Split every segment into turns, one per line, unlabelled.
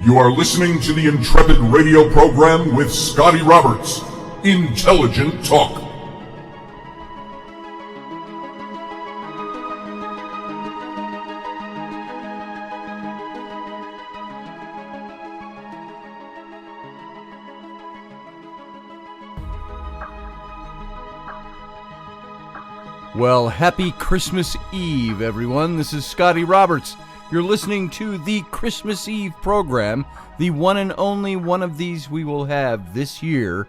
You are listening to the Intrepid radio program with Scotty Roberts. Intelligent Talk.
Well, happy Christmas Eve, everyone. This is Scotty Roberts. You're listening to the Christmas Eve program, the one and only one of these we will have this year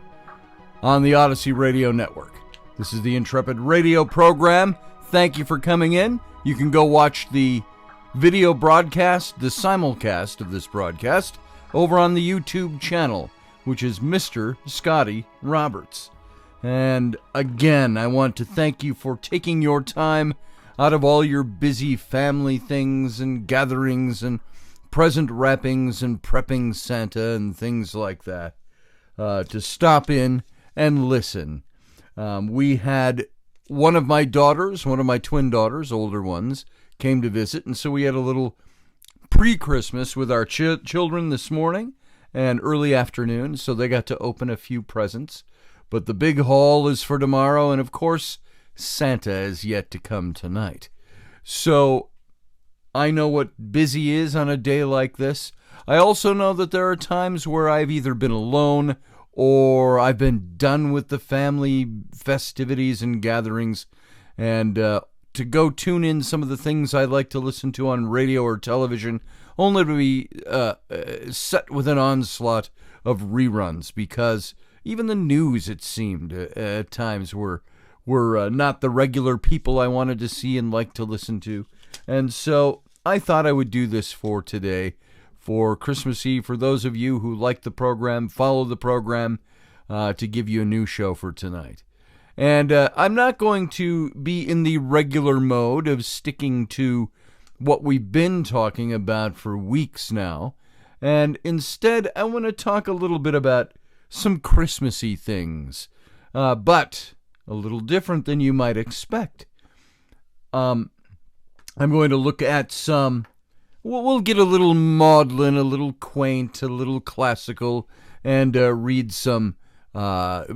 on the Odyssey Radio Network. This is the Intrepid radio program. Thank you for coming in. You can go watch the video broadcast, the simulcast of this broadcast, over on the YouTube channel, which is Mr. Scotty Roberts. And again, I want to thank you for taking your time out of all your busy family things and gatherings and present wrappings and prepping Santa and things like that to stop in and listen. We had one of my twin daughters, older ones, came to visit, and so we had a little pre-Christmas with our children this morning and early afternoon, so they got to open a few presents. But the big haul is for tomorrow, and of course, Santa is yet to come tonight. So, I know what busy is on a day like this. I also know that there are times where I've either been alone or I've been done with the family festivities and gatherings, and to go tune in some of the things I like to listen to on radio or television, only to be set with an onslaught of reruns, because even the news, it seemed, at times were not the regular people I wanted to see and like to listen to. And so I thought I would do this for today, for Christmas Eve, for those of you who like the program, follow the program, to give you a new show for tonight. And I'm not going to be in the regular mode of sticking to what we've been talking about for weeks now. And instead, I want to talk a little bit about some Christmassy things, but a little different than you might expect. I'm going to look at we'll get a little maudlin, a little quaint, a little classical, and read some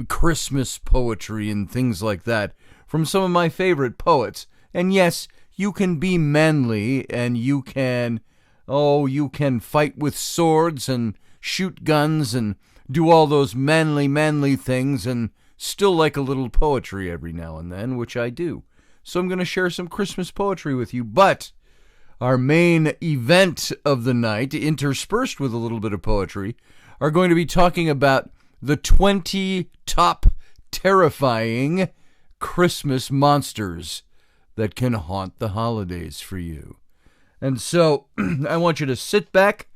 Christmas poetry and things like that from some of my favorite poets. And yes, you can be manly, and you can fight with swords and shoot guns and do all those manly things and still like a little poetry every now and then, which I do. So I'm going to share some Christmas poetry with you. But our main event of the night, interspersed with a little bit of poetry, are going to be talking about the 20 top terrifying Christmas monsters that can haunt the holidays for you. And so I want you to sit back,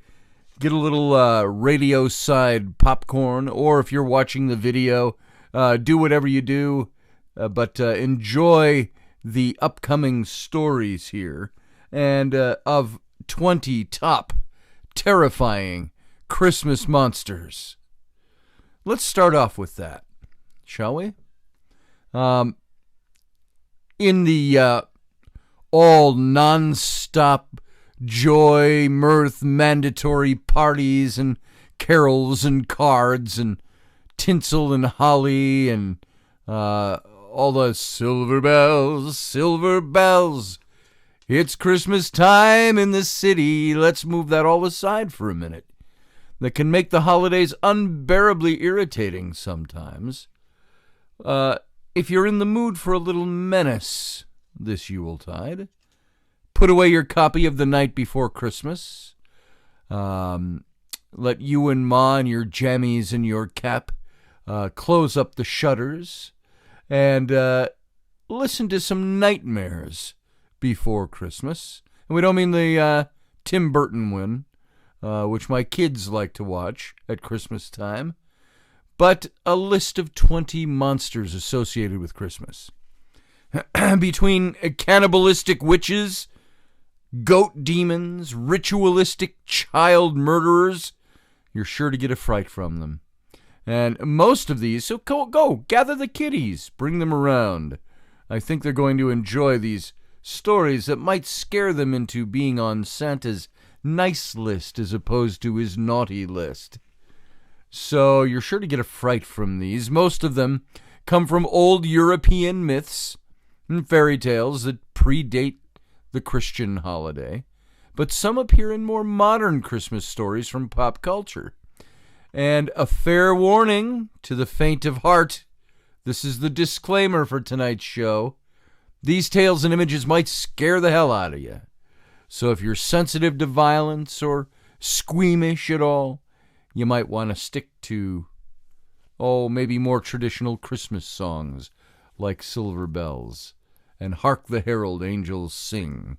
get a little radio side popcorn, or if you're watching the video, do whatever you do, but enjoy the upcoming stories here, and of 20 top terrifying Christmas monsters. Let's start off with that, shall we? In the all non-stop joy, mirth, mandatory parties and carols and cards and tinsel and holly and all the silver bells. It's Christmas time in the city. Let's move that all aside for a minute. That can make the holidays unbearably irritating sometimes. If you're in the mood for a little menace this Yuletide, put away your copy of The Night Before Christmas. Let you and Ma and your jammies and your cap close up the shutters and listen to some nightmares before Christmas. And we don't mean the Tim Burton one, which my kids like to watch at Christmas time, but a list of 20 monsters associated with Christmas. Between cannibalistic witches, goat demons, ritualistic child murderers, you're sure to get a fright from them. And most of these, so go gather the kiddies, bring them around. I think they're going to enjoy these stories that might scare them into being on Santa's nice list as opposed to his naughty list. So you're sure to get a fright from these. Most of them come from old European myths and fairy tales that predate the Christian holiday, but some appear in more modern Christmas stories from pop culture. And a fair warning to the faint of heart, this is the disclaimer for tonight's show. These tales and images might scare the hell out of you. So if you're sensitive to violence or squeamish at all, you might want to stick to, maybe more traditional Christmas songs like Silver Bells and Hark the Herald Angels Sing.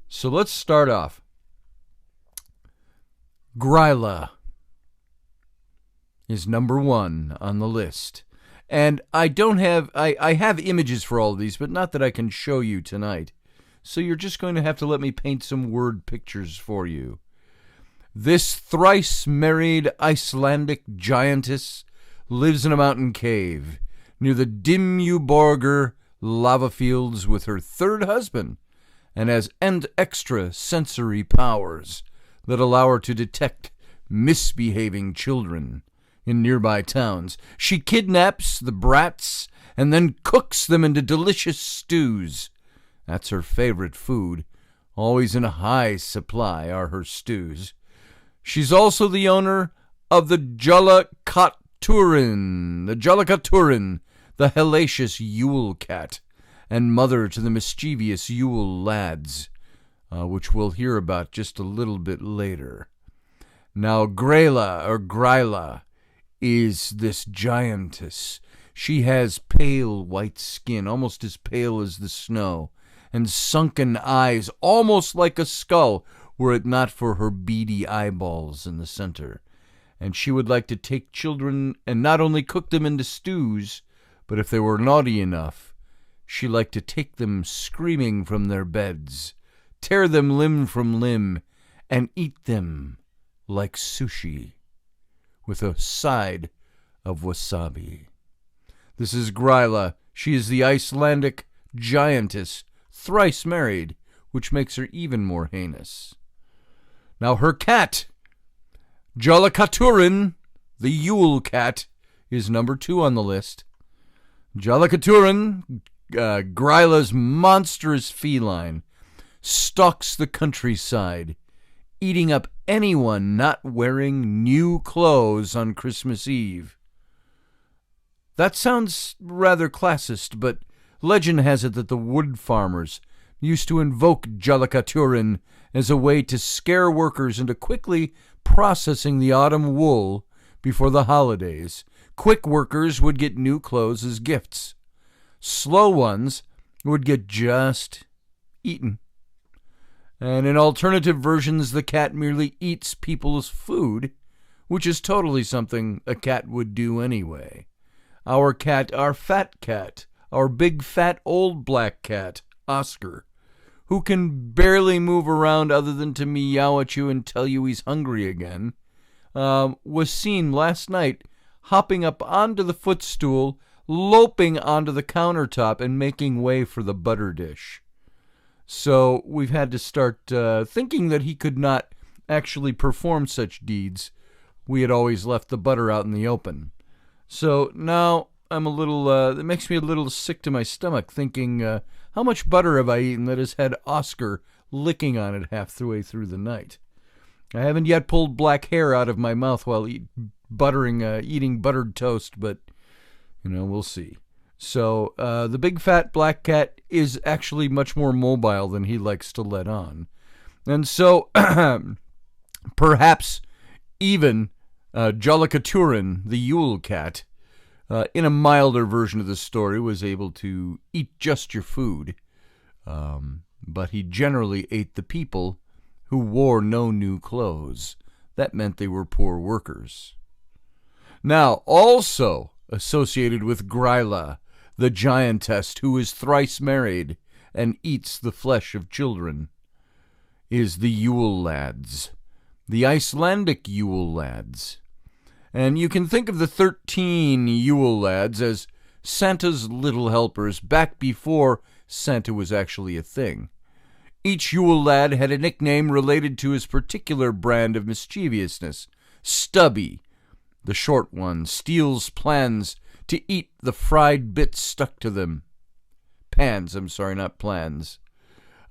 So let's start off. Gryla is number 1 on the list. And I have images for all of these, but not that I can show you tonight. So you're just going to have to let me paint some word pictures for you. This thrice-married Icelandic giantess lives in a mountain cave near the Dimmuborgir lava fields with her third husband and has extra sensory powers that allow her to detect misbehaving children in nearby towns. She kidnaps the brats and then cooks them into delicious stews. That's her favorite food. Always in a high supply are her stews. She's also the owner of the Jolakaturin, the hellacious Yule cat, and mother to the mischievous Yule lads, which we'll hear about just a little bit later. Now, Gryla is this giantess. She has pale white skin, almost as pale as the snow, and sunken eyes, almost like a skull, were it not for her beady eyeballs in the center. And she would like to take children and not only cook them into stews, but if they were naughty enough, she liked to take them screaming from their beds, tear them limb from limb, and eat them like sushi, with a side of wasabi. This is Gryla. She is the Icelandic giantess, thrice married, which makes her even more heinous. Now her cat, Jolakaturin, the Yule cat, is number 2 on the list. Jolakaturin, Gryla's monstrous feline, stalks the countryside, eating up anyone not wearing new clothes on Christmas Eve. That sounds rather classist, but legend has it that the wood farmers used to invoke Jolakaturin as a way to scare workers into quickly processing the autumn wool before the holidays. Quick workers would get new clothes as gifts. Slow ones would get just eaten. And in alternative versions, the cat merely eats people's food, which is totally something a cat would do anyway. Our cat, our fat cat, our big fat old black cat, Oscar, who can barely move around other than to meow at you and tell you he's hungry again, was seen last night hopping up onto the footstool, loping onto the countertop, and making way for the butter dish. So we've had to start thinking that he could not actually perform such deeds. We had always left the butter out in the open. So now I'm a little, it makes me a little sick to my stomach thinking, how much butter have I eaten that has had Oscar licking on it half the way through the night? I haven't yet pulled black hair out of my mouth while eating buttered toast, but, we'll see. So the big fat black cat is actually much more mobile than he likes to let on. And so perhaps even Jolakaturin, the Yule cat, in a milder version of the story, was able to eat just your food, but he generally ate the people who wore no new clothes. That meant they were poor workers. Now, also associated with Gryla, the giantess who is thrice married and eats the flesh of children, is the Yule lads, the Icelandic Yule lads. And you can think of the 13 Yule lads as Santa's little helpers back before Santa was actually a thing. Each Yule lad had a nickname related to his particular brand of mischievousness. Stubby, the short one, steals plans to eat the fried bits stuck to them. Pans, I'm sorry, not plans.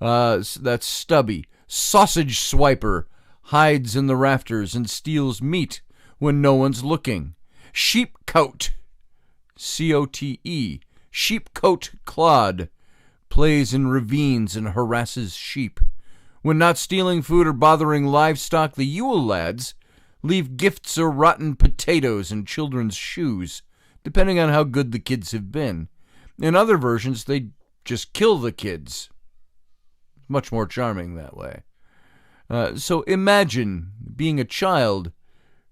That's Stubby. Sausage Swiper hides in the rafters and steals meat when no one's looking. Sheepcoat, C-O-T-E, Sheepcoat Clod, plays in ravines and harasses sheep. When not stealing food or bothering livestock, the Yule lads leave gifts or rotten potatoes in children's shoes, depending on how good the kids have been. In other versions, they just kill the kids. Much more charming that way. So imagine being a child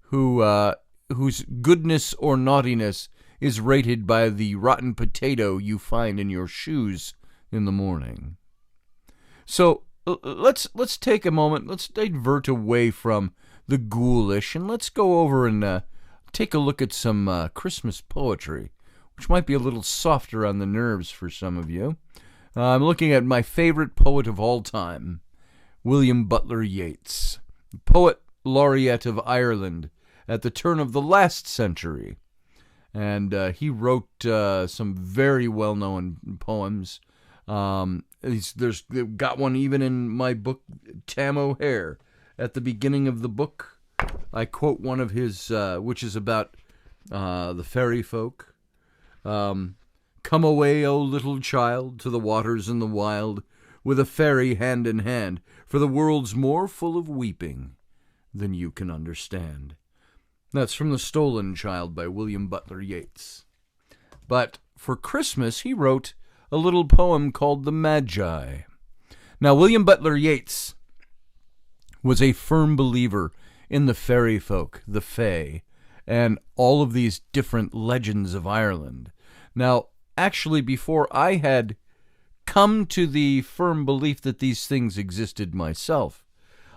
whose goodness or naughtiness is rated by the rotten potato you find in your shoes in the morning. So let's take a moment. Let's divert away from the ghoulish and let's go over and take a look at some Christmas poetry, which might be a little softer on the nerves for some of you. I'm looking at my favorite poet of all time, William Butler Yeats, poet laureate of Ireland at the turn of the last century. And he wrote some very well-known poems. There's got one even in my book, Tam O'Hare. At the beginning of the book, I quote one of his, which is about the fairy folk. Come away, O little child, to the waters and the wild, with a fairy hand in hand, for the world's more full of weeping than you can understand. That's from The Stolen Child by William Butler Yeats. But for Christmas, he wrote a little poem called The Magi. Now, William Butler Yeats was a firm believer in the fairy folk, the Fae, and all of these different legends of Ireland. Now, actually, before I had come to the firm belief that these things existed myself,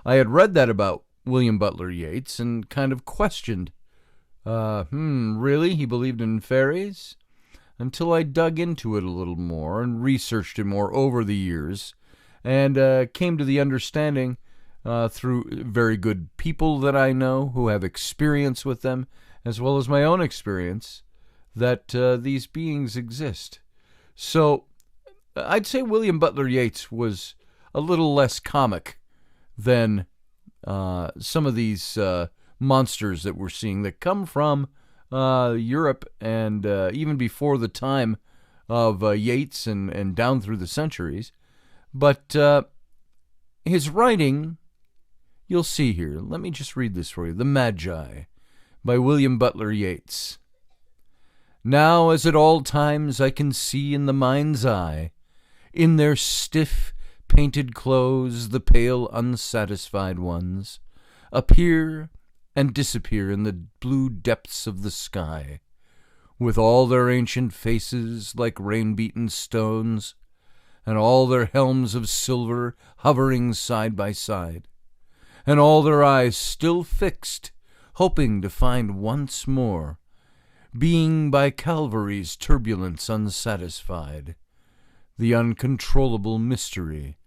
I had read that about William Butler Yeats and kind of questioned, really? He believed in fairies? Until I dug into it a little more and researched it more over the years and came to the understanding through very good people that I know who have experience with them, as well as my own experience, that these beings exist. So I'd say William Butler Yeats was a little less comic than some of these monsters that we're seeing that come from Europe and even before the time of Yeats and down through the centuries. But his writing, you'll see here. Let me just read this for you. The Magi by William Butler Yeats. Now, as at all times I can see in the mind's eye, in their stiff, painted clothes, the pale, unsatisfied ones appear and disappear in the blue depths of the sky, with all their ancient faces like rain-beaten stones, and all their helms of silver hovering side by side, and all their eyes still fixed, hoping to find once more, being by Calvary's turbulence unsatisfied, the uncontrollable mystery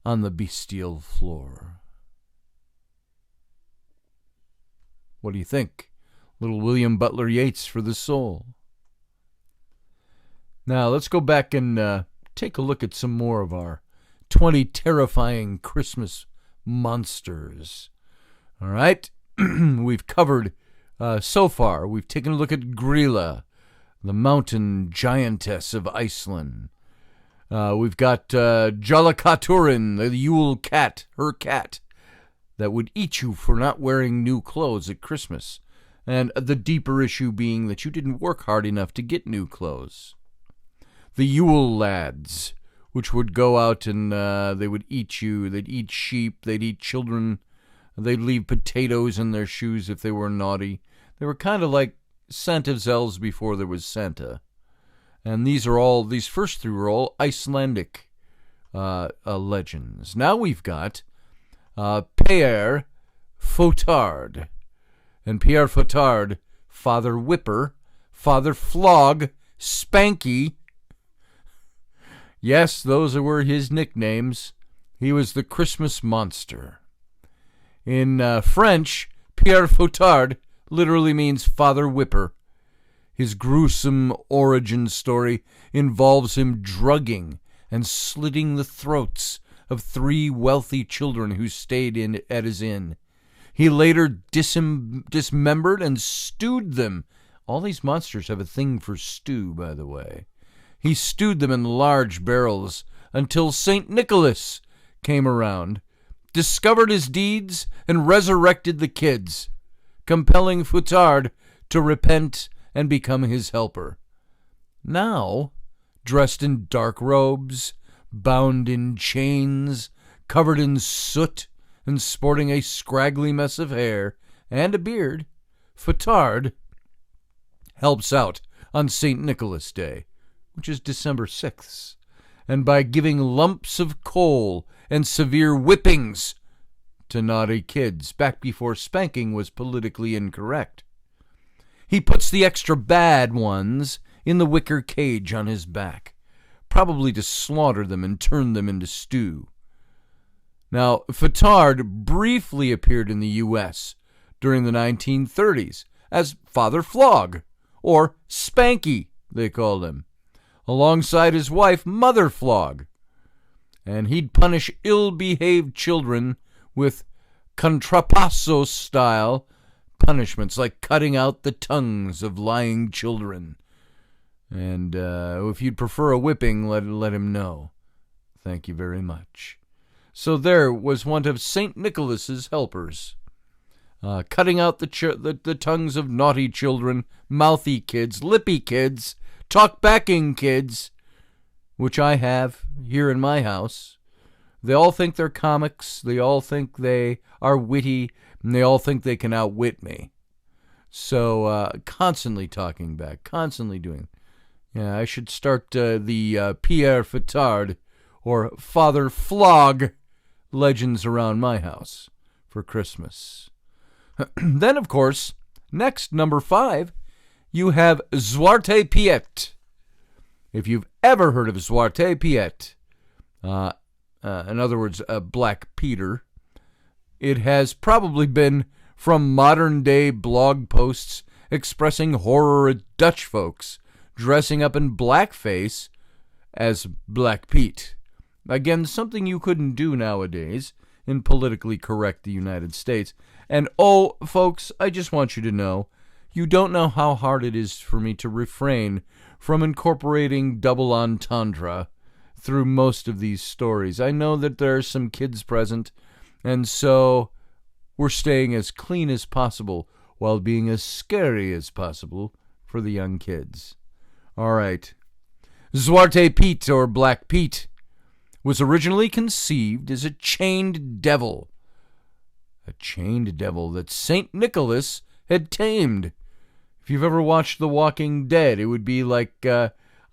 on the bestial floor. What do you think? Little William Butler Yeats for the soul. Now, let's go back and take a look at some more of our 20 terrifying Christmas monsters. All right? We've covered, so far, we've taken a look at Grilla, the mountain giantess of Iceland. We've got Jolakaturin, the Yule cat, her cat, that would eat you for not wearing new clothes at Christmas. And the deeper issue being that you didn't work hard enough to get new clothes. The Yule lads, which would go out and they would eat you. They'd eat sheep. They'd eat children. They'd leave potatoes in their shoes if they were naughty. They were kind of like Santa's elves before there was Santa. And these first three are all Icelandic legends. Now we've got Pierre Fotard. And Pierre Fotard, Father Whipper, Father Flog, Spanky. Yes, those were his nicknames. He was the Christmas monster. In French, Pierre Fouettard literally means father whipper. His gruesome origin story involves him drugging and slitting the throats of 3 wealthy children who stayed at his inn. He later dismembered and stewed them. All these monsters have a thing for stew, by the way. He stewed them in large barrels until St. Nicholas came around, discovered his deeds, and resurrected the kids, compelling Fouettard to repent and become his helper. Now, dressed in dark robes, bound in chains, covered in soot, and sporting a scraggly mess of hair and a beard, Fouettard helps out on St. Nicholas Day, which is December 6th, and by giving lumps of coal and severe whippings to naughty kids back before spanking was politically incorrect. He puts the extra bad ones in the wicker cage on his back, probably to slaughter them and turn them into stew. Now, Fouettard briefly appeared in the U.S. during the 1930s as Father Flog, or Spanky, they called him, alongside his wife, Mother Flog. And he'd punish ill-behaved children with contrapasso-style punishments, like cutting out the tongues of lying children. And if you'd prefer a whipping, let him know. Thank you very much. So there was one of St. Nicholas's helpers, cutting out the tongues of naughty children, mouthy kids, lippy kids, talk-backing kids, which I have here in my house. They all think they're comics, they all think they are witty, and they all think they can outwit me. So, constantly talking back, constantly doing. Yeah, I should start the Pierre Fouettard or Father Flog legends around my house for Christmas. Then, of course, next, number 5, you have Zwarte Piet. If you've ever heard of Zwarte Piet, in other words, Black Peter, it has probably been from modern-day blog posts expressing horror at Dutch folks dressing up in blackface as Black Pete. Again, something you couldn't do nowadays in politically correct the United States. And oh, folks, I just want you to know, you don't know how hard it is for me to refrain from incorporating double entendre through most of these stories. I know that there are some kids present, and so we're staying as clean as possible while being as scary as possible for the young kids. All right. Zwarte Piet, or Black Pete, was originally conceived as a chained devil. A chained devil that St. Nicholas had tamed. If you've ever watched The Walking Dead, it would be like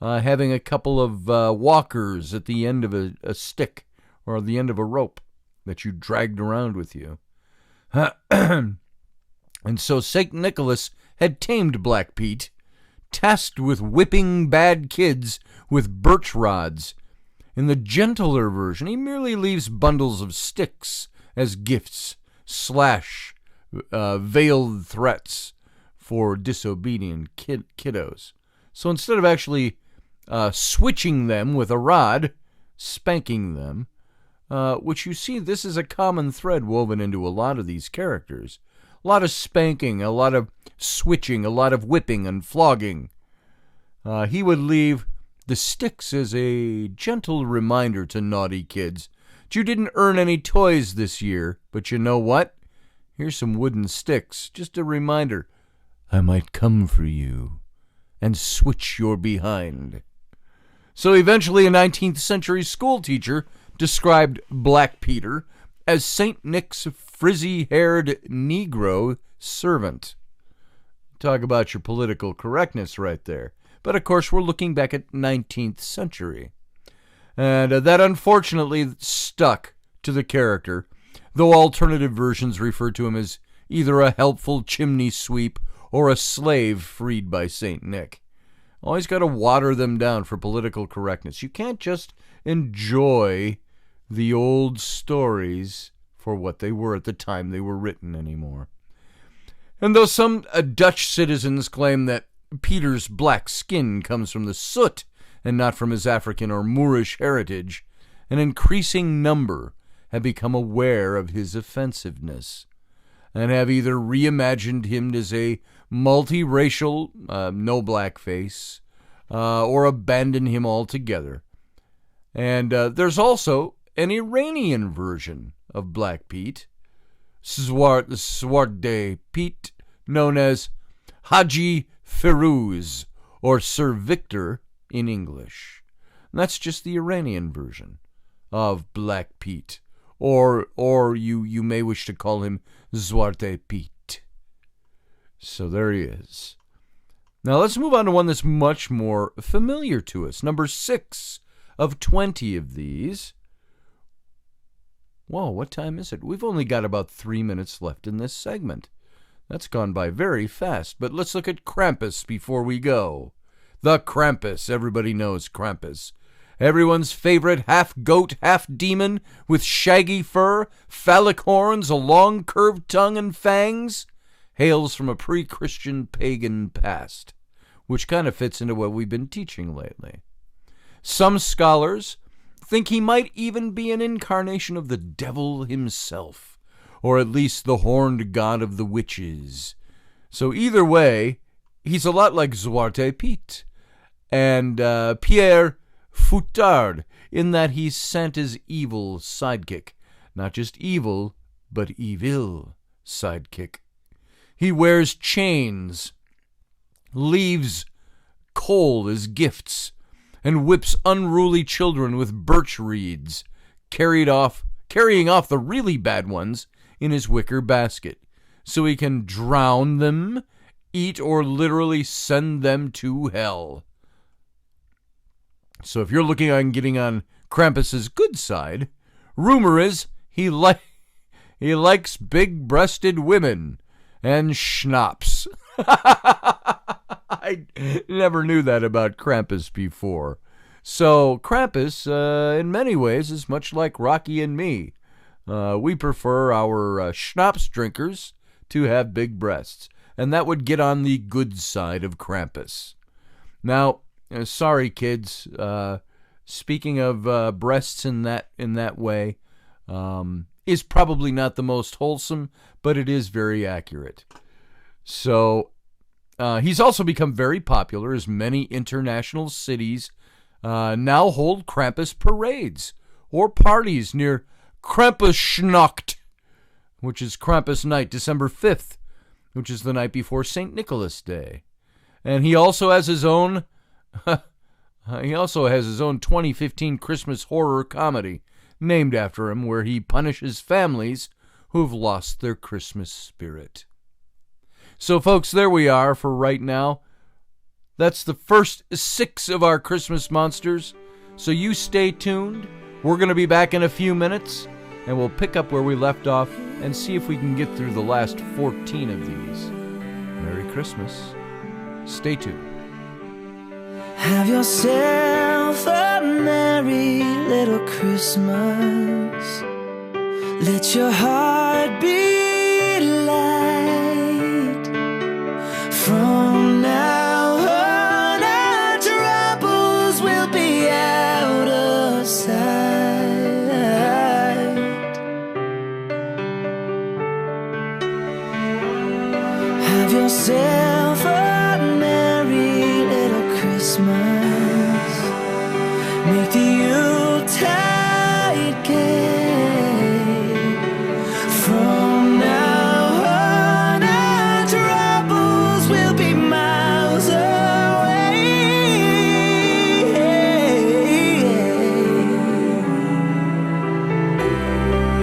having a couple of walkers at the end of a stick or the end of a rope that you dragged around with you. And so St. Nicholas had tamed Black Pete, tasked with whipping bad kids with birch rods. In the gentler version, he merely leaves bundles of sticks as gifts, veiled threats for disobedient kiddos. So instead of actually switching them with a rod, spanking them, which you see, this is a common thread woven into a lot of these characters. A lot of spanking, a lot of switching, a lot of whipping and flogging. He would leave the sticks as a gentle reminder to naughty kids that you didn't earn any toys this year, but you know what? Here's some wooden sticks, just a reminder. I might come for you and switch your behind. So eventually a 19th century school teacher described Black Peter as St. Nick's frizzy-haired Negro servant. Talk about your political correctness right there. But of course we're looking back at 19th century. And that unfortunately stuck to the character, though alternative versions refer to him as either a helpful chimney sweep or a slave freed by St. Nick. Always got to water them down for political correctness. You can't just enjoy the old stories for what they were at the time they were written anymore. And though some Dutch citizens claim that Peter's black skin comes from the soot and not from his African or Moorish heritage, an increasing number have become aware of his offensiveness and have either reimagined him as a multiracial, no blackface, or abandoned him altogether. And there's also an Iranian version of Black Pete, Zwarte Pete, known as Haji Ferouz, or Sir Victor in English. And that's just the Iranian version of Black Pete, or you may wish to call him Zwarte Pete. So there he is. Now let's move on to one that's much more familiar to us. Number 6 of 20 of these. Whoa, what time is it? We've only got about 3 minutes left in this segment. That's gone by very fast, but let's look at Krampus before we go. The Krampus, everybody knows Krampus. Everyone's favorite half-goat, half-demon with shaggy fur, phallic horns, a long curved tongue and fangs, hails from a pre-Christian pagan past, which kind of fits into what we've been teaching lately. Some scholars think he might even be an incarnation of the devil himself, or at least the horned god of the witches. So either way, he's a lot like Zwarte Piet and Pierre Foutard, in that he's Santa's evil sidekick. Not just evil, but evil sidekick. He wears chains, leaves coal as gifts, and whips unruly children with birch reeds, carrying off the really bad ones in his wicker basket, so he can drown them, eat, or literally send them to hell. So if you're looking on getting on Krampus's good side, rumor is he likes big-breasted women and schnapps. I never knew that about Krampus before. So Krampus, in many ways, is much like Rocky and me. We prefer our schnapps drinkers to have big breasts, and that would get on the good side of Krampus. Now, sorry, kids. Speaking of breasts in that way, is probably not the most wholesome, but it is very accurate. So he's also become very popular, as many international cities now hold Krampus parades or parties near Krampusnacht, which is Krampus night, December 5th, which is the night before St. Nicholas Day. And he also has his own 2015 Christmas horror comedy named after him, where he punishes families who've lost their Christmas spirit. So, folks, there we are for right now. That's the first 6 of our Christmas monsters. So you stay tuned. We're going to be back in a few minutes, and we'll pick up where we left off and see if we can get through the last 14 of these. Merry Christmas. Stay tuned.
Have yourself a merry little Christmas. Let your heart be light. From now on, our troubles will be out of sight. Have yourself a merry little Christmas. Make the Yuletide gay. From now on, our troubles will be miles away.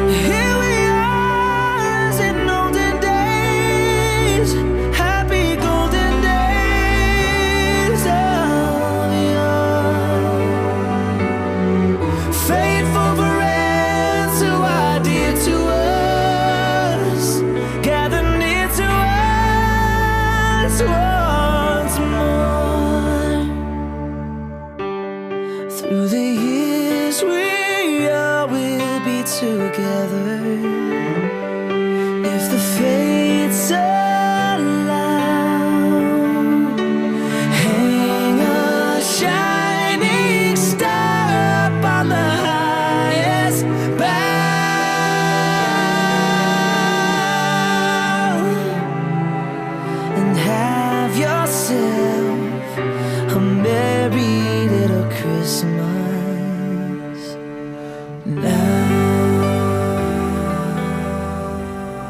Here we are as in olden days, happy together. If the fates allow, hang a shining star up on the highest bough, and have yourself a merry little Christmas now.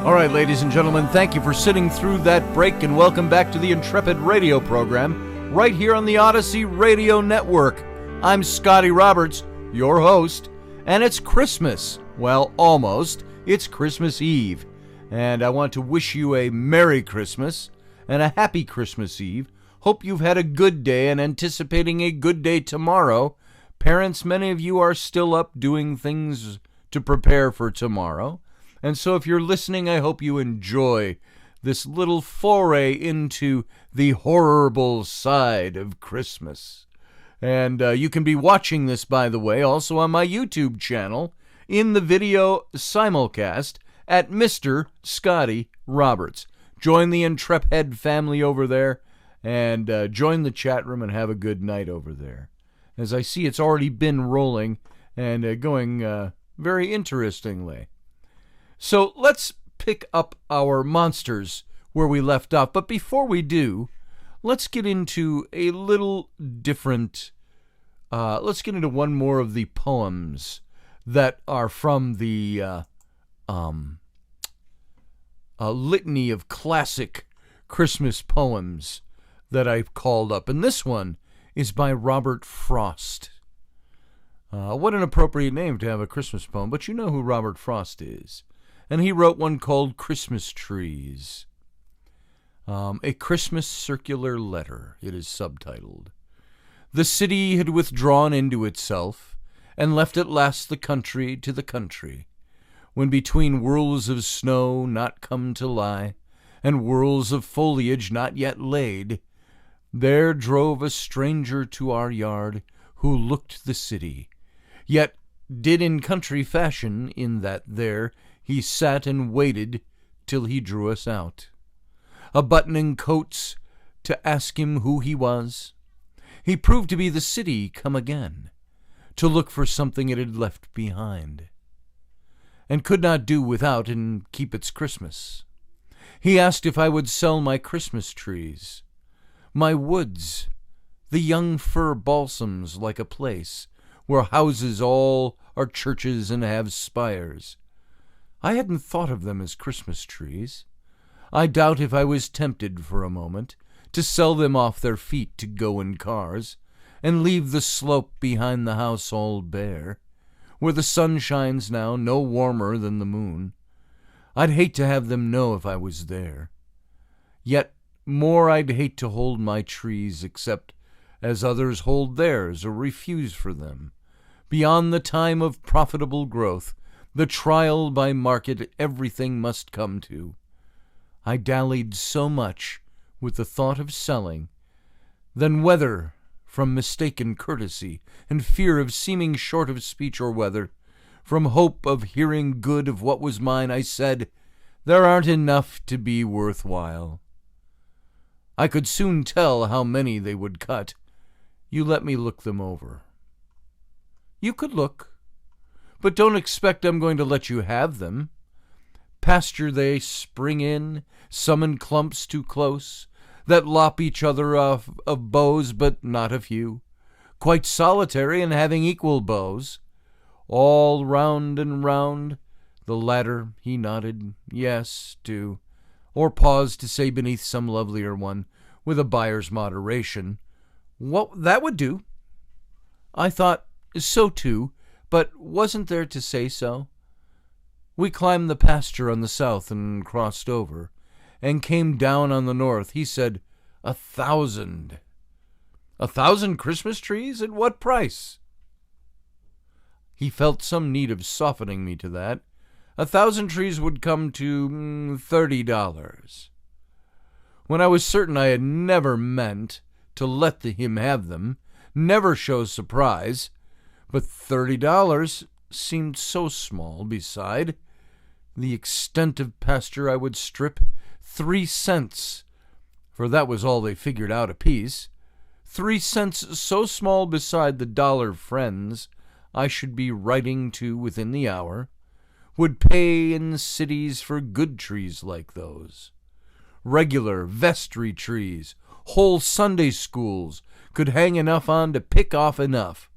All right, ladies and gentlemen, thank you for sitting through that break, and welcome back to the Intrepid radio program, right here on the Odyssey Radio Network. I'm Scotty Roberts, your host, and it's Christmas. Well, almost. It's Christmas Eve, and I want to wish you a Merry Christmas and a Happy Christmas Eve. Hope you've had a good day and anticipating a good day tomorrow. Parents, many of you are still up doing things to prepare for tomorrow. And so if you're listening, I hope you enjoy this little foray into the horrible side of Christmas. And you can be watching this, by the way, also on my YouTube channel in the video simulcast at Mr. Scotty Roberts. Join the Intrepid family over there and join the chat room and have a good night over there. As I see, it's already been rolling and going very interestingly. So let's pick up our monsters where we left off. But before we do, let's get into a little different, let's get into one more of the poems that are from the litany of classic Christmas poems that I've called up. And this one is by Robert Frost. What an appropriate name to have a Christmas poem, but you know who Robert Frost is. And he wrote one called Christmas Trees. A Christmas Circular Letter, it is subtitled. The city had withdrawn into itself, and left at last the country to the country, when between whirls of snow not come to lie, and whirls of foliage not yet laid, there drove a stranger to our yard, who looked the city, yet did in country fashion, in that there he sat and waited till he drew us out, a-buttoning coats to ask him who he was. He proved to be the city come again, to look for something it had left behind, and could not do without and keep its Christmas. He asked if I would sell my Christmas trees, my woods, the young fir balsams like a place, where houses all are churches and have spires. I hadn't thought of them as Christmas trees. I doubt if I was tempted for a moment to sell them off their feet to go in cars, and leave the slope behind the house all bare, where the sun shines now no warmer than the moon. I'd hate to have them know if I was there. Yet more I'd hate to hold my trees except as others hold theirs or refuse for them. Beyond the time of profitable growth, the trial by market everything must come to. I dallied so much with the thought of selling, then whether from mistaken courtesy and fear of seeming short of speech, or whether from hope of hearing good of what was mine, I said, there aren't enough to be worth while. I could soon tell how many they would cut. You let me look them over. You could look, but don't expect I'm going to let you have them. Pasture they spring in, some in clumps too close, that lop each other off of boughs, but not a few, quite solitary and having equal boughs. All round and round, the latter he nodded, yes, to, or paused to say beneath some lovelier one, with a buyer's moderation, what that would do. I thought so too, but wasn't there to say so? We climbed the pasture on the south and crossed over, and came down on the north. He said, 1,000. 1,000 Christmas trees? At what price? He felt some need of softening me to that. 1,000 trees would come to $30. When I was certain I had never meant to let him have them, never show surprise, but $30 seemed so small beside the extent of pasture I would strip. 3 cents, for that was all they figured out apiece. 3 cents so small beside the dollar friends I should be writing to within the hour, would pay in cities for good trees like those. Regular vestry trees, whole Sunday schools could hang enough on to pick off enough.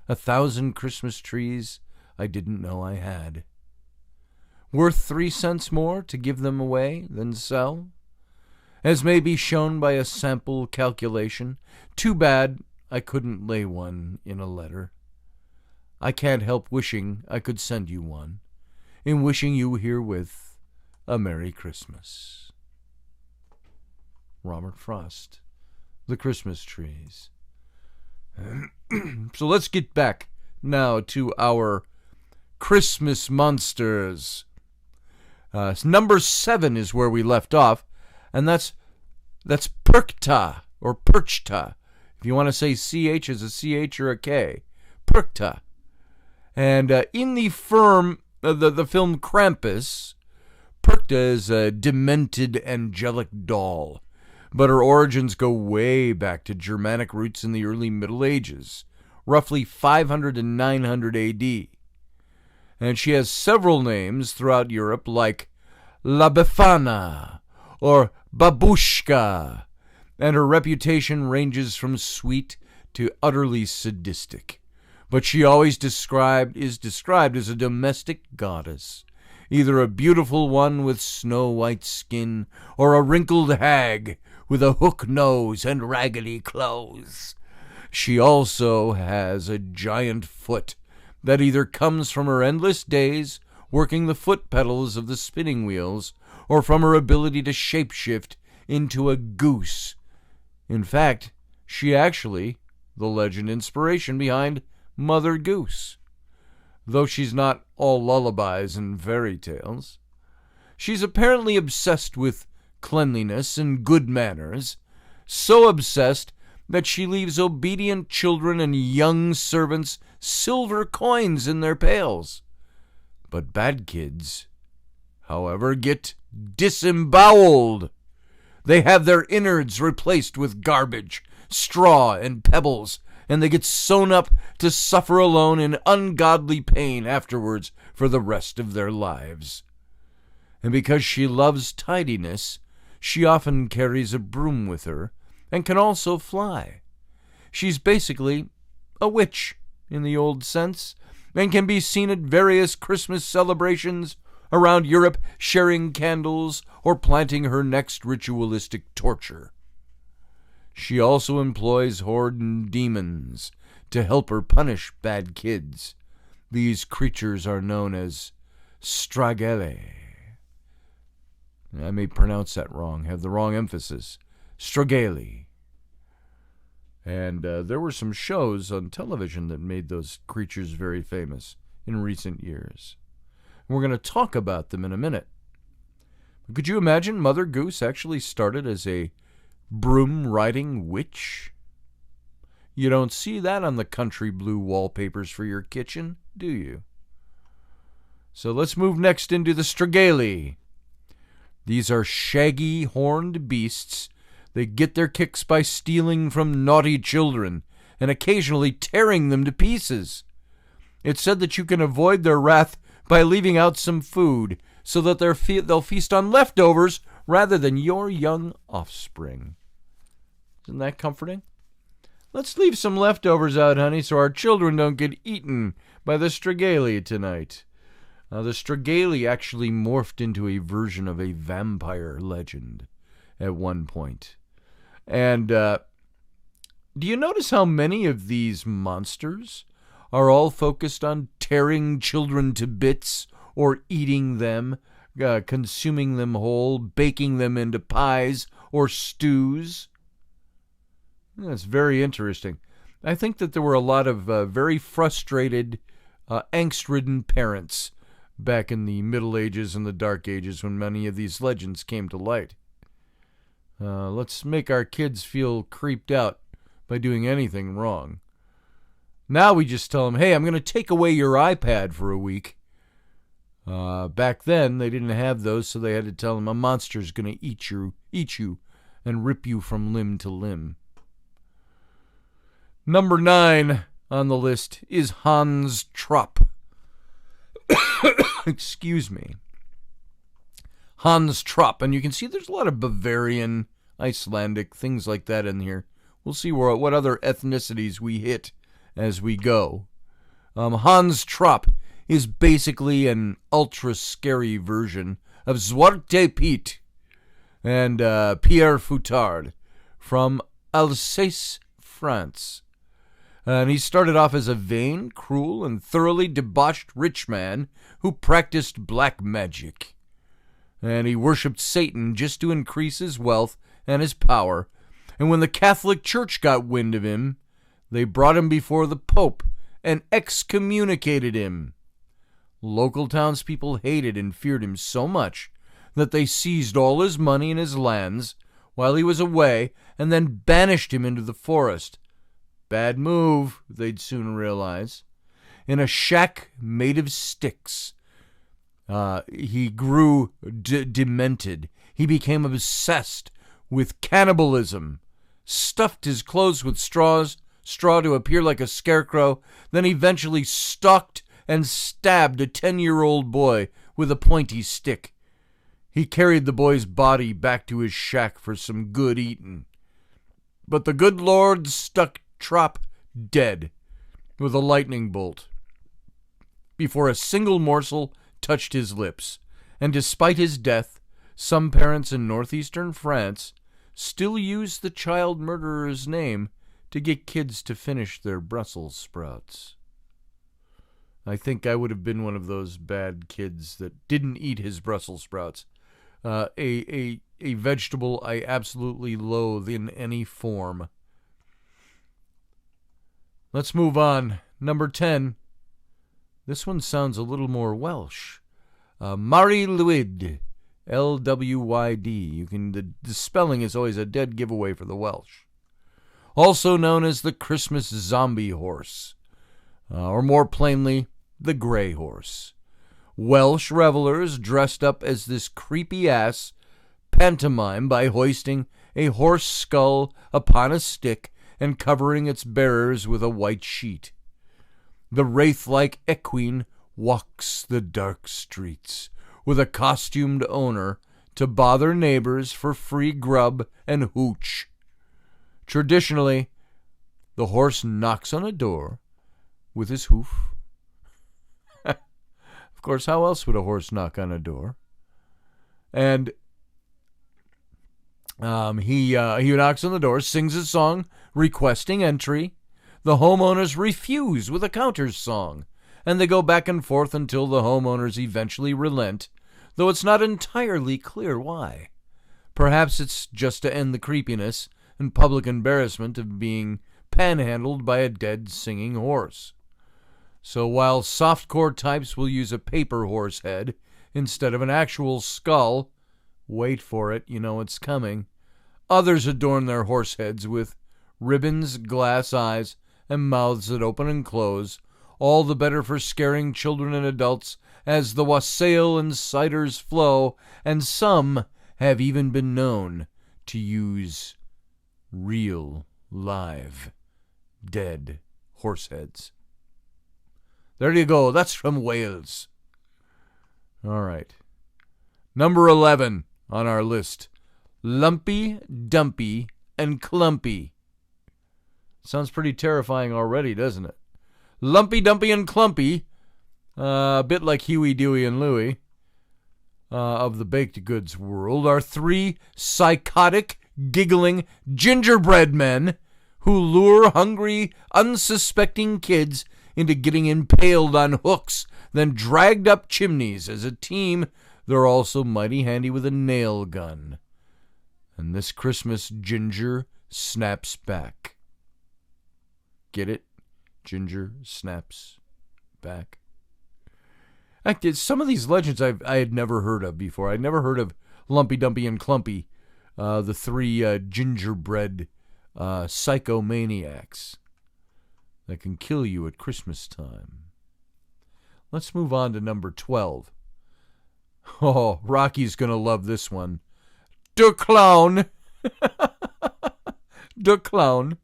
1,000 Christmas trees I didn't know I had. Worth 3 cents more to give them away than sell? As may be shown by a sample calculation. Too bad I couldn't lay one in a letter. I can't help wishing I could send you one, in wishing you herewith a Merry Christmas. Robert Frost, The Christmas Trees. So let's get back now to our Christmas monsters. Number 7 is where we left off, and that's Perkta, or Perchta. If you want to say CH as a CH or a K. Perkta. And in the film Krampus, Perkta is a demented angelic doll, but her origins go way back to Germanic roots in the early Middle Ages, roughly 500 to 900 AD. And she has several names throughout Europe, like La Befana or Babushka, and her reputation ranges from sweet to utterly sadistic. But she always is described as a domestic goddess, either a beautiful one with snow-white skin or a wrinkled hag with a hook nose and raggedy clothes. She also has a giant foot that either comes from her endless days working the foot pedals of the spinning wheels or from her ability to shapeshift into a goose. In fact, she actually, the legend inspiration behind Mother Goose, though she's not all lullabies and fairy tales. She's apparently obsessed with cleanliness and good manners, so obsessed that she leaves obedient children and young servants silver coins in their pails. But bad kids, however, get disemboweled. They have their innards replaced with garbage, straw, and pebbles, and they get sewn up to suffer alone in ungodly pain afterwards for the rest of their lives. And because she loves tidiness, she often carries a broom with her and can also fly. She's basically a witch in the old sense, and can be seen at various Christmas celebrations around Europe, sharing candles or planting her next ritualistic torture. She also employs horned demons to help her punish bad kids. These creatures are known as stragelle. I may pronounce that wrong, have the wrong emphasis. Stragelle. And there were some shows on television that made those creatures very famous in recent years. We're going to talk about them in a minute. But could you imagine Mother Goose actually started as a broom-riding witch? You don't see that on the country blue wallpapers for your kitchen, do you? So let's move next into the stragelle. These are shaggy, horned beasts. They get their kicks by stealing from naughty children and occasionally tearing them to pieces. It's said that you can avoid their wrath by leaving out some food so that they'll feast on leftovers rather than your young offspring. Isn't that comforting? Let's leave some leftovers out, honey, so our children don't get eaten by the stragelle tonight. The stragelle actually morphed into a version of a vampire legend at one point. And do you notice how many of these monsters are all focused on tearing children to bits or eating them, consuming them whole, baking them into pies or stews? That's very interesting. I think that there were a lot of very frustrated, angst-ridden parents back in the Middle Ages and the Dark Ages when many of these legends came to light. Let's make our kids feel creeped out by doing anything wrong. Now we just tell them, hey, I'm going to take away your iPad for a week. Back then, they didn't have those, so they had to tell them a monster's going to eat you, and rip you from limb to limb. Number 9 on the list is Hans Trapp. Excuse me. Hans Trapp, and you can see there's a lot of Bavarian, Icelandic, things like that in here. We'll see what other ethnicities we hit as we go. Hans Trapp is basically an ultra-scary version of Zwarte Piet and Pierre Foutard from Alsace, France. And he started off as a vain, cruel, and thoroughly debauched rich man who practiced black magic. And he worshipped Satan just to increase his wealth and his power. And when the Catholic Church got wind of him, they brought him before the Pope and excommunicated him. Local townspeople hated and feared him so much that they seized all his money and his lands while he was away and then banished him into the forest. Bad move, they'd soon realize. In a shack made of sticks, he grew demented. He became obsessed with cannibalism, stuffed his clothes with straw to appear like a scarecrow, then eventually stalked and stabbed a 10-year-old boy with a pointy stick. He carried the boy's body back to his shack for some good eating. But the good Lord struck Trapp dead with a lightning bolt before a single morsel touched his lips. And despite his death, some parents in northeastern France still use the child murderer's name to get kids to finish their Brussels sprouts. I think I would have been one of those bad kids that didn't eat his Brussels sprouts. A vegetable I absolutely loathe in any form. Let's move on. Number 10. This one sounds a little more Welsh. Mari Lwyd. Lwyd. The spelling is always a dead giveaway for the Welsh. Also known as the Christmas zombie horse. Or more plainly, the gray horse. Welsh revelers dressed up as this creepy ass pantomime by hoisting a horse skull upon a stick and covering its bearers with a white sheet. The wraith-like equine walks the dark streets with a costumed owner to bother neighbors for free grub and hooch. Traditionally, the horse knocks on a door with his hoof. Of course, how else would a horse knock on a door? And he knocks on the door, sings a song requesting entry. The homeowners refuse with a counter song, and they go back and forth until the homeowners eventually relent, though it's not entirely clear why. Perhaps it's just to end the creepiness and public embarrassment of being panhandled by a dead singing horse. So while softcore types will use a paper horse head instead of an actual skull, wait for it, you know it's coming, others adorn their horse heads with ribbons, glass eyes, and mouths that open and close, all the better for scaring children and adults as the wassail and ciders flow, and some have even been known to use real, live, dead horse heads. There you go. That's from Wales. All right. Number 11 on our list. Lumpy, Dumpy, and Clumpy. Sounds pretty terrifying already, doesn't it? Lumpy, Dumpy, and Clumpy, a bit like Huey, Dewey, and Louie of the baked goods world, are three psychotic, giggling gingerbread men who lure hungry, unsuspecting kids into getting impaled on hooks, then dragged up chimneys. As a team, they're also mighty handy with a nail gun. And this Christmas, Ginger snaps back. Get it? Ginger snaps back. Actually, some of these legends I had never heard of before. I'd never heard of Lumpy, Dumpy, and Clumpy, the three gingerbread psychomaniacs. that can kill you at Christmas time. Let's move on to number 12. Oh, Rocky's going to love this one. Der Clown. Der Clown.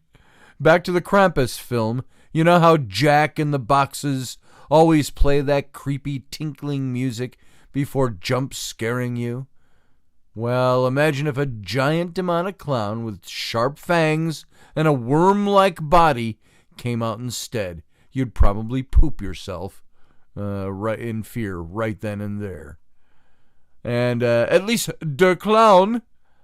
Back to the Krampus film. You know how Jack in the boxes always play that creepy tinkling music before jump scaring you? Well, imagine if a giant demonic clown with sharp fangs and a worm-like body came out instead. You'd probably poop yourself right in fear right then and there. And at least Der Clown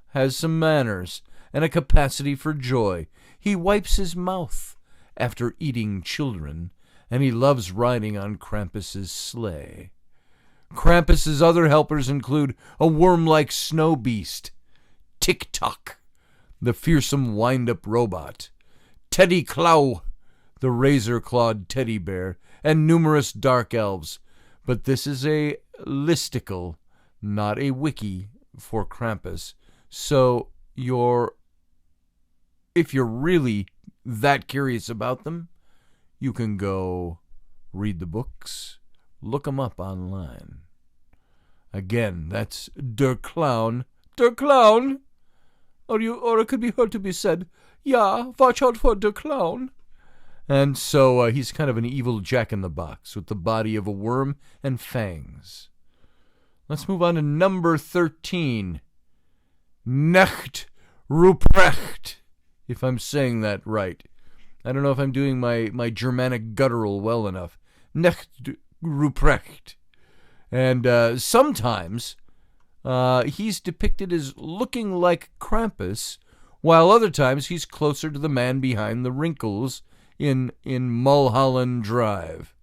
has some manners and a capacity for joy. He wipes his mouth after eating children, and he loves riding on Krampus's sleigh. Krampus's other helpers include a worm-like snow beast, Tick-Tock, the fearsome wind-up robot, Teddy Clow, the razor-clawed teddy bear, and numerous dark elves. But this is a listicle, not a wiki for Krampus. So if you're really that curious about them, you can go read the books, look them up online. Again, that's Der Clown. Der Clown! Or it could be heard to be said, yeah, watch out for Der Clown. And so he's kind of an evil jack-in-the-box with the body of a worm and fangs. Let's move on to number 13. Knecht Ruprecht, if I'm saying that right. I don't know if I'm doing my Germanic guttural well enough. Knecht Ruprecht. And sometimes he's depicted as looking like Krampus, while other times he's closer to the man behind the wrinkles in Mulholland Drive.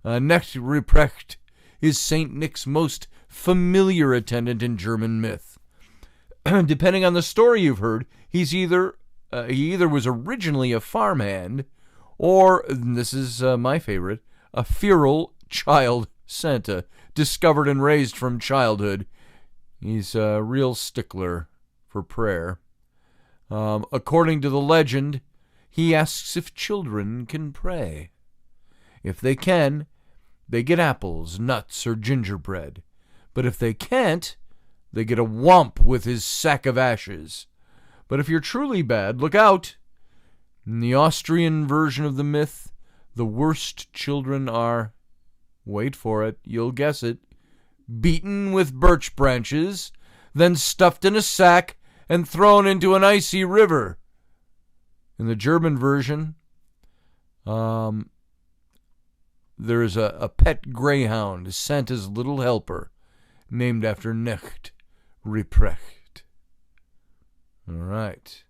Knecht Ruprecht is St. Nick's most familiar attendant in German myth. Depending on the story you've heard, he either was originally a farmhand, or, and this is my favorite, a feral child Santa, discovered and raised from childhood. He's a real stickler for prayer. According to the legend, he asks if children can pray. If they can, they get apples, nuts, or gingerbread. But if they can't, they get a whomp with his sack of ashes. But if you're truly bad, look out! In the Austrian version of the myth, the worst children are, wait for it, you'll guess it, beaten with birch branches, then stuffed in a sack and thrown into an icy river. In the German version, there is a pet greyhound, Santa's little helper, named after Knecht Ruprecht. All right.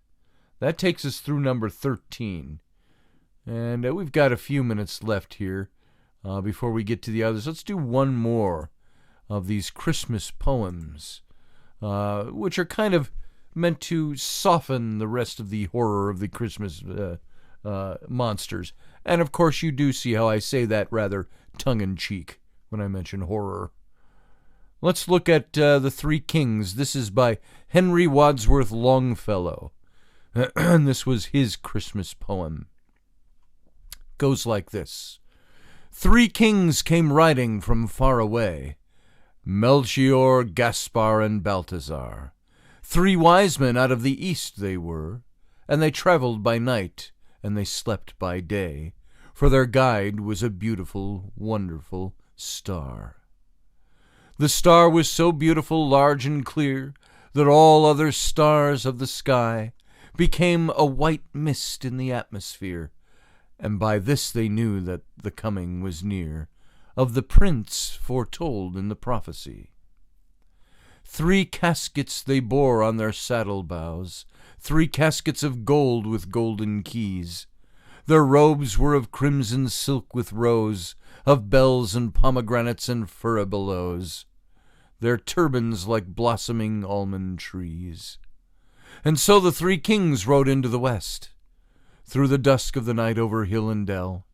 That takes us through number 13. And we've got a few minutes left here before we get to the others. Let's do one more of these Christmas poems, which are kind of meant to soften the rest of the horror of the Christmas monsters. And, of course, you do see how I say that rather tongue-in-cheek when I mention horror. Let's look at The Three Kings. This is by Henry Wadsworth Longfellow. And this was his Christmas poem. Goes like this. 3 kings came riding from far away, Melchior, Gaspar, and Balthazar. 3 wise men out of the east they were, and they traveled by night, and they slept by day, for their guide was a beautiful, wonderful star. The star was so beautiful, large, and clear, that all other stars of the sky became a white mist in the atmosphere, and by this they knew that the coming was near of the prince foretold in the prophecy. 3 caskets they bore on their saddle-bows, 3 caskets of gold with golden keys. Their robes were of crimson silk with rose, of bells and pomegranates and furbelows, their turbans like blossoming almond trees. And so the 3 kings rode into the west, through the dusk of the night over hill and dell,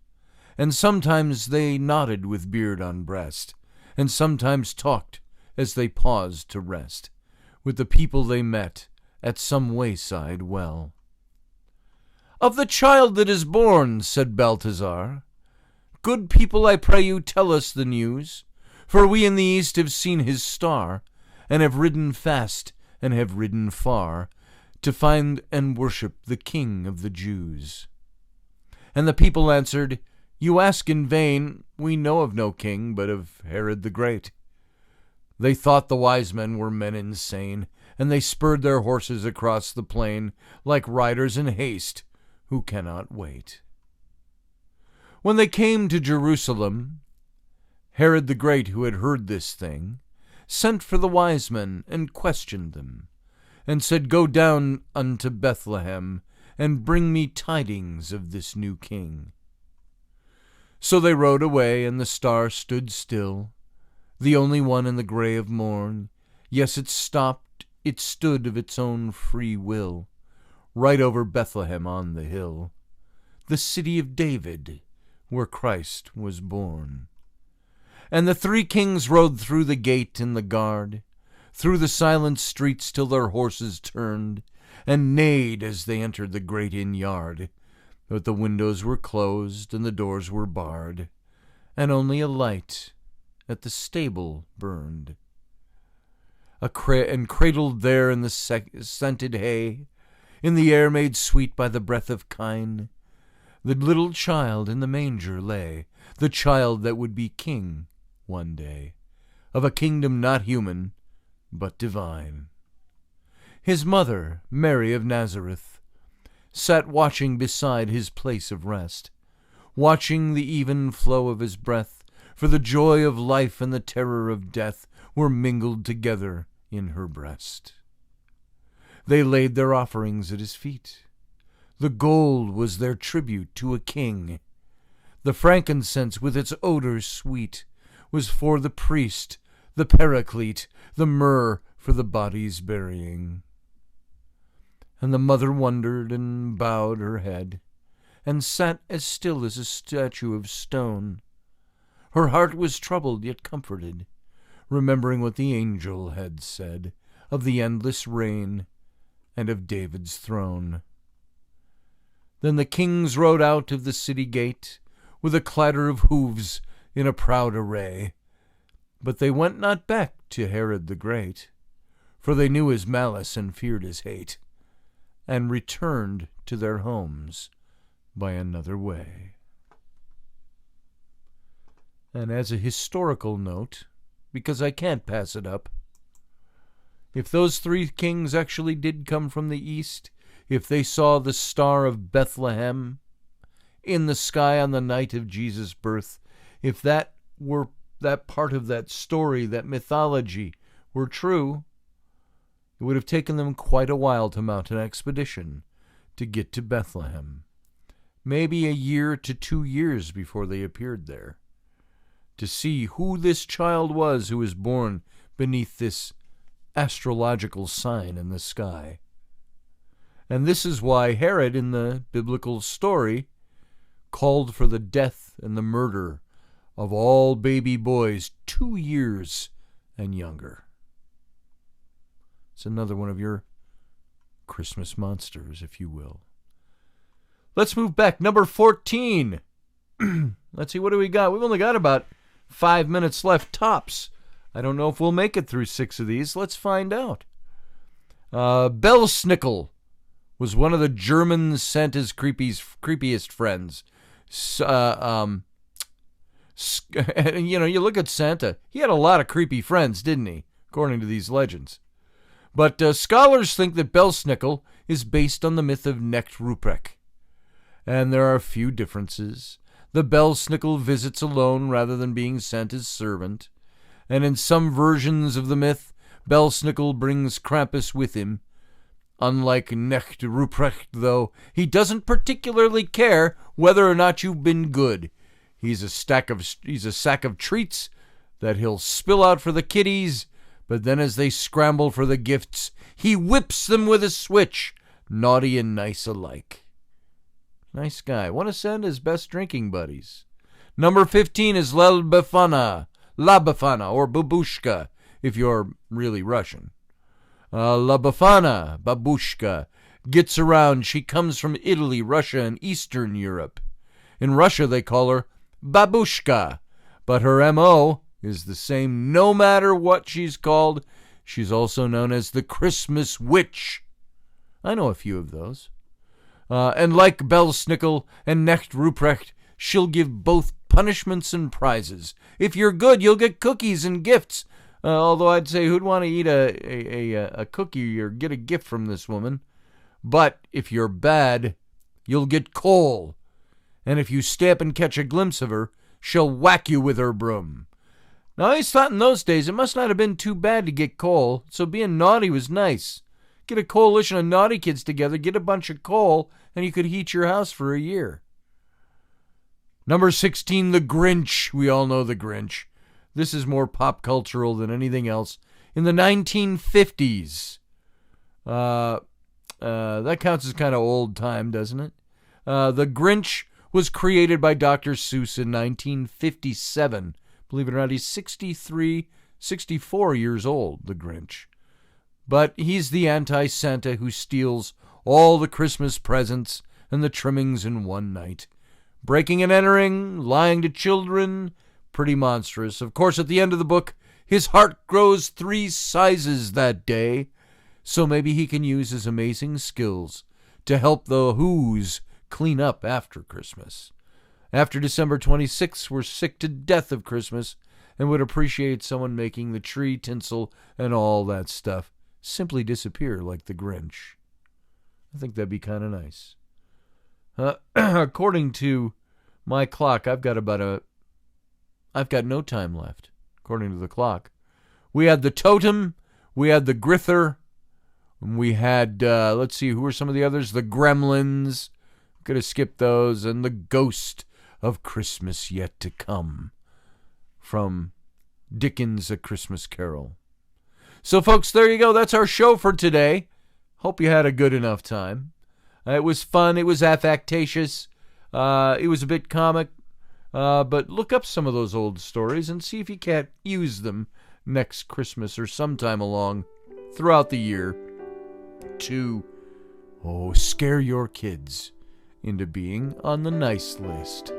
and sometimes they nodded with beard on breast, and sometimes talked as they paused to rest, with the people they met at some wayside well. "Of the child that is born," said Balthazar. "Good people, I pray you, tell us the news, for we in the east have seen his star, and have ridden fast and have ridden far, to find and worship the King of the Jews." And the people answered, "You ask in vain. We know of no king but of Herod the Great." They thought the wise men were men insane, and they spurred their horses across the plain like riders in haste who cannot wait. When they came to Jerusalem, Herod the Great, who had heard this thing, sent for the wise men and questioned them, and said, "Go down unto Bethlehem, and bring me tidings of this new king." So they rode away, and the star stood still, the only one in the gray of morn. Yes, it stopped, it stood of its own free will, right over Bethlehem on the hill, the city of David, where Christ was born. And the three kings rode through the gate in the guard, through the silent streets till their horses turned, and neighed as they entered the great inn yard. But the windows were closed, and the doors were barred, and only a light at the stable burned. And cradled there in the scented hay, in the air made sweet by the breath of kine, the little child in the manger lay, the child that would be king one day, of a kingdom not human, but divine. His mother, Mary of Nazareth, sat watching beside his place of rest, watching the even flow of his breath, for the joy of life and the terror of death were mingled together in her breast. They laid their offerings at his feet. The gold was their tribute to a king. The frankincense with its odor sweet was for the priest, the paraclete, the myrrh for the body's burying. And the mother wondered and bowed her head, and sat as still as a statue of stone. Her heart was troubled yet comforted, remembering what the angel had said of the endless reign and of David's throne. Then the kings rode out of the city gate, with a clatter of hoofs in a proud array. But they went not back to Herod the Great, for they knew his malice and feared his hate, and returned to their homes by another way. And as a historical note, because I can't pass it up, if those three kings actually did come from the east, if they saw the star of Bethlehem in the sky on the night of Jesus' birth, if that part of that story, that mythology, were true, it would have taken them quite a while to mount an expedition to get to Bethlehem. Maybe a year to 2 years before they appeared there, to see who this child was who was born beneath this astrological sign in the sky. And this is why Herod, in the biblical story, called for the death and the murder of all baby boys 2 years and younger. It's another one of your Christmas monsters, if you will. Let's move back. Number 14. Let's see, what do we got? We've only got about 5 minutes left, tops. I don't know if we'll make it through 6 of these. Let's find out. Belsnickel was one of the German Santa's creepiest friends. You look at Santa, he had a lot of creepy friends, didn't he? According to these legends. But scholars think that Belsnickel is based on the myth of Knecht Ruprecht. And there are a few differences. The Belsnickel visits alone rather than being Santa's servant. And in some versions of the myth, Belsnickel brings Krampus with him. Unlike Knecht Ruprecht, though, he doesn't particularly care whether or not you've been good. He's a sack of treats that he'll spill out for the kiddies, but then as they scramble for the gifts, he whips them with a switch, naughty and nice alike. Nice guy. Want to send his best drinking buddies. Number 15 is La Befana, or Babushka, if you're really Russian. La Befana, Babushka, gets around. She comes from Italy, Russia, and Eastern Europe. In Russia, they call her Babushka, but her M.O. is the same no matter what she's called. She's also known as the Christmas Witch. I know a few of those. And like Belsnickel and Knecht Ruprecht, she'll give both punishments and prizes. If you're good, you'll get cookies and gifts. Although I'd say, who'd want to eat a cookie or get a gift from this woman? But if you're bad, you'll get coal. And if you stay up and catch a glimpse of her, she'll whack you with her broom. Now, I always thought in those days it must not have been too bad to get coal, so being naughty was nice. Get a coalition of naughty kids together, get a bunch of coal, and you could heat your house for a year. Number 16, the Grinch. We all know the Grinch. This is more pop cultural than anything else. In the 1950s, that counts as kind of old time, doesn't it? The Grinch was created by Dr. Seuss in 1957. Believe it or not, he's 64 years old, the Grinch. But he's the anti-Santa who steals all the Christmas presents and the trimmings in one night. Breaking and entering, lying to children, pretty monstrous. Of course, at the end of the book, his heart grows 3 sizes that day, so maybe he can use his amazing skills to help the Who's clean up after Christmas. After December 26th, we're sick to death of Christmas and would appreciate someone making the tree, tinsel, and all that stuff simply disappear like the Grinch. I think that'd be kind of nice. According to my clock, I've got no time left, according to the clock. We had the totem, we had the Grither, and we had, let's see, who are some of the others? The Gremlins. Could have skipped those, and the Ghost of Christmas Yet to Come from Dickens' A Christmas Carol. So, folks, there you go. That's our show for today. Hope you had a good enough time. It was fun. It was affectatious. It was a bit comic. But look up some of those old stories and see if you can't use them next Christmas or sometime along throughout the year to, scare your kids into being on the nice list.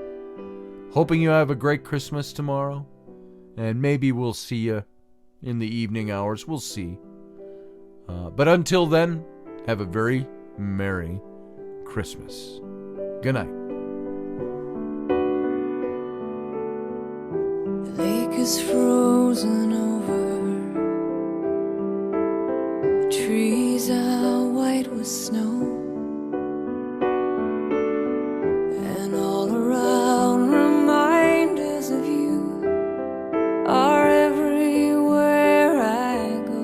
Hoping you have a great Christmas tomorrow, and maybe we'll see you in the evening hours. We'll see. But until then, have a very Merry Christmas. Good night.
The lake is frozen over. The trees are white with snow. And all around reminders of you are everywhere I go.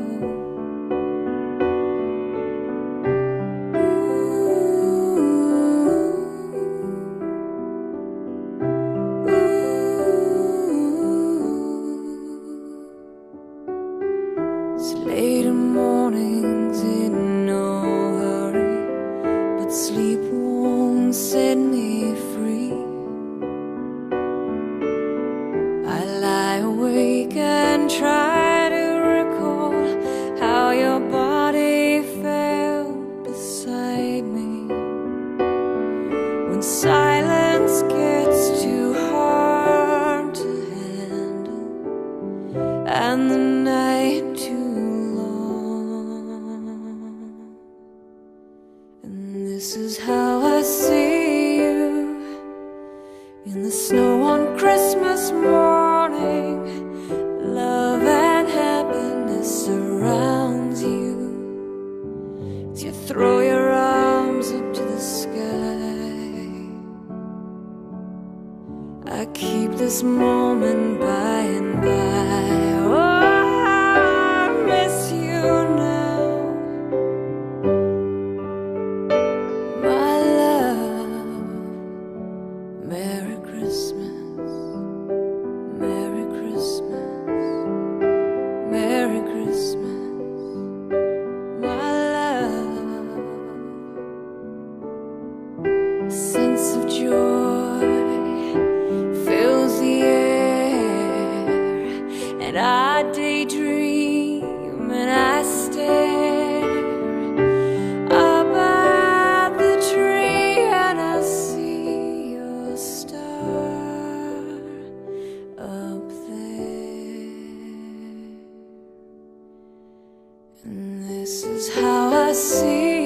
It's late in mornings in no hurry, but sleep won't set me free. I lie awake and try to recall how your body felt beside me. When silence gets too hard to handle and the night too long, and this is how I see you in the snow on Christmas morning. Love and happiness surrounds you as you throw your arms up to the sky. I keep this moment by and by. Oh, I miss you now, my love. Merry Christmas, Merry Christmas, Merry Christmas, my love. A sense of joy fills the air, and I daydream and I stare up at how I see